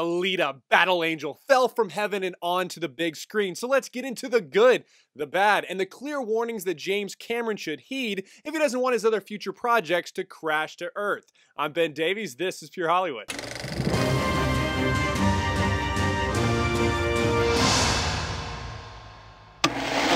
Alita, Battle Angel, fell from heaven and onto the big screen. So let's get into the good, the bad, and the clear warnings that James Cameron should heed if he doesn't want his other future projects to crash to Earth. I'm Ben Davies, this is Pure Hollywood.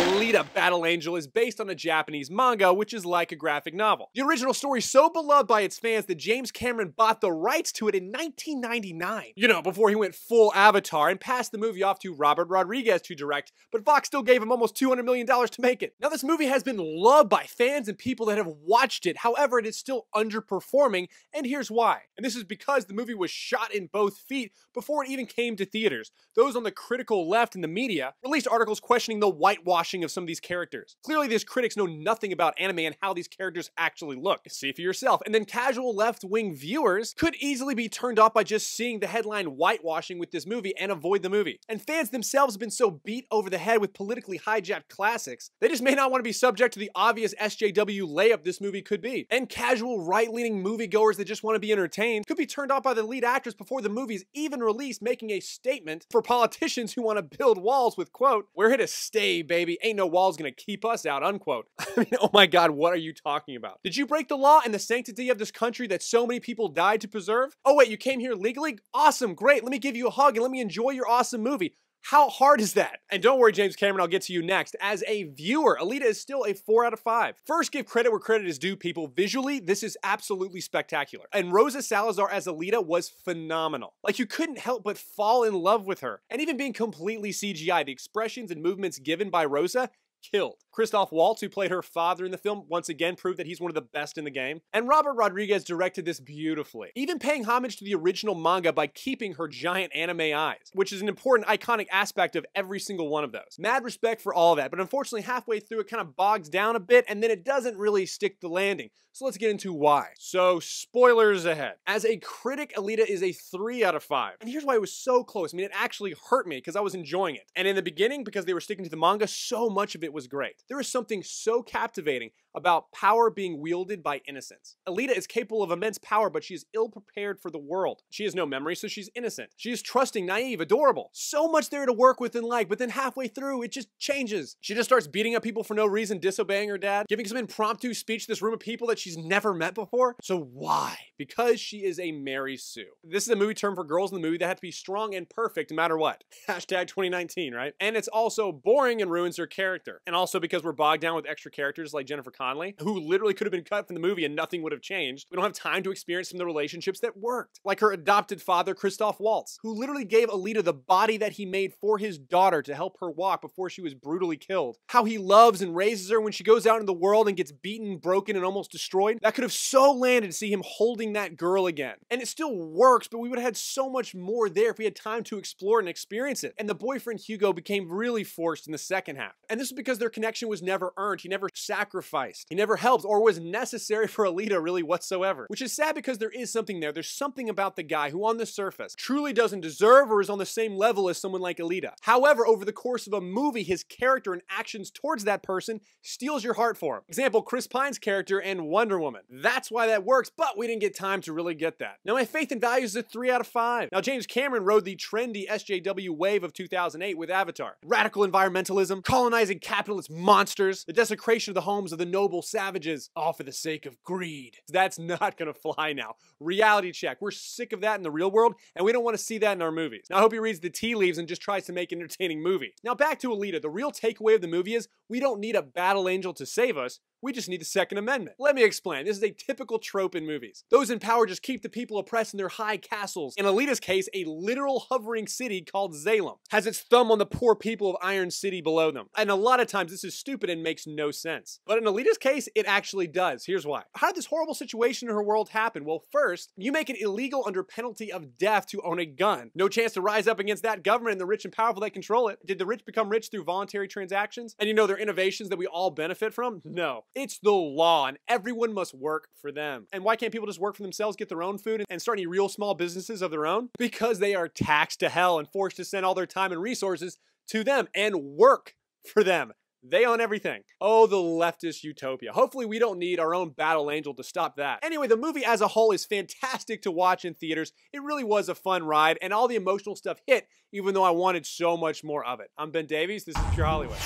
Alita, Battle Angel is based on a Japanese manga, which is like a graphic novel. The original story is so beloved by its fans that James Cameron bought the rights to it in 1999. You know, before he went full Avatar and passed the movie off to Robert Rodriguez to direct, but Fox still gave him almost $200 million to make it. Now, this movie has been loved by fans and people that have watched it. However, it is still underperforming, and here's why. And this is because the movie was shot in both feet before it even came to theaters. Those on the critical left in the media released articles questioning the whitewashing of some of these characters. Clearly, these critics know nothing about anime and how these characters actually look. See for yourself. And then casual left-wing viewers could easily be turned off by just seeing the headline whitewashing with this movie and avoid the movie. And fans themselves have been so beat over the head with politically hijacked classics, they just may not want to be subject to the obvious SJW layup this movie could be. And casual right-leaning moviegoers that just want to be entertained could be turned off by the lead actress before the movie's even released, making a statement for politicians who want to build walls with, quote, "We're here to stay, baby. Ain't no wall's gonna keep us out," unquote. I mean, oh my God, what are you talking about? Did you break the law and the sanctity of this country that so many people died to preserve? Oh wait, you came here legally? Awesome, great. Let me give you a hug and let me enjoy your awesome movie. How hard is that? And don't worry, James Cameron, I'll get to you next. As a viewer, Alita is still a 4 out of 5. First, give credit where credit is due, people. Visually, this is absolutely spectacular. And Rosa Salazar as Alita was phenomenal. Like, you couldn't help but fall in love with her. And even being completely CGI, the expressions and movements given by Rosa killed. Christoph Waltz, who played her father in the film, once again proved that he's one of the best in the game. And Robert Rodriguez directed this beautifully, even paying homage to the original manga by keeping her giant anime eyes, which is an important, iconic aspect of every single one of those. Mad respect for all that, but unfortunately halfway through it kind of bogs down a bit and then it doesn't really stick the landing. So let's get into why. So spoilers ahead. As a critic, Alita is a 3 out of 5. And here's why it was so close. I mean, it actually hurt me because I was enjoying it. And in the beginning, because they were sticking to the manga, so much of it was great. There is something so captivating about power being wielded by innocence. Alita is capable of immense power, but she is ill-prepared for the world. She has no memory, so she's innocent. She is trusting, naive, adorable. So much there to work with and like, but then halfway through, it just changes. She just starts beating up people for no reason, disobeying her dad, giving some impromptu speech to this room of people that she's never met before. So why? Because she is a Mary Sue. This is a movie term for girls in the movie that have to be strong and perfect no matter what. Hashtag 2019, right? And it's also boring and ruins her character. And also because we're bogged down with extra characters like Jennifer Connelly, who literally could have been cut from the movie and nothing would have changed. We don't have time to experience some of the relationships that worked. Like her adopted father, Christoph Waltz, who literally gave Alita the body that he made for his daughter to help her walk before she was brutally killed. How he loves and raises her when she goes out in the world and gets beaten, broken, and almost destroyed. That could have so landed to see him holding that girl again. And it still works, but we would have had so much more there if we had time to explore and experience it. And the boyfriend Hugo became really forced in the second half. And this is because their connection was never earned. He never sacrificed. He never helped or was necessary for Alita really whatsoever. Which is sad because there is something there. There's something about the guy who on the surface truly doesn't deserve or is on the same level as someone like Alita. However, over the course of a movie, his character and actions towards that person steals your heart for him. Example, Chris Pine's character in Wonder Woman. That's why that works, but we didn't get time to really get that. Now, my faith and values is a 3 out of 5. Now, James Cameron rode the trendy SJW wave of 2008 with Avatar. Radical environmentalism, colonizing capitalist monsters, the desecration of the homes of the noble savages, all for the sake of greed. That's not gonna fly now. Reality check. We're sick of that in the real world, and we don't want to see that in our movies. Now, I hope he reads the tea leaves and just tries to make an entertaining movie. Now, back to Alita. The real takeaway of the movie is we don't need a battle angel to save us. We just need the Second Amendment. Let me explain. This is a typical trope in movies. Those in power just keep the people oppressed in their high castles. In Alita's case, a literal hovering city called Salem has its thumb on the poor people of Iron City below them. And a lot of times this is stupid and makes no sense. But in Alita's case, it actually does. Here's why. How did this horrible situation in her world happen? Well, first, you make it illegal under penalty of death to own a gun. No chance to rise up against that government and the rich and powerful that control it. Did the rich become rich through voluntary transactions? And you know, they're innovations that we all benefit from? No. It's the law, and everyone must work for them. And why can't people just work for themselves, get their own food, and start any real small businesses of their own? Because they are taxed to hell and forced to send all their time and resources to them and work for them. They own everything. Oh, the leftist utopia. Hopefully we don't need our own battle angel to stop that. Anyway, the movie as a whole is fantastic to watch in theaters. It really was a fun ride, and all the emotional stuff hit, even though I wanted so much more of it. I'm Ben Davies, this is Pure Hollywood.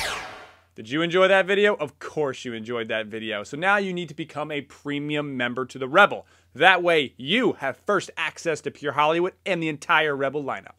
Did you enjoy that video? Of course you enjoyed that video. So now you need to become a premium member to the Rebel. That way you have first access to Pure Hollywood and the entire Rebel lineup.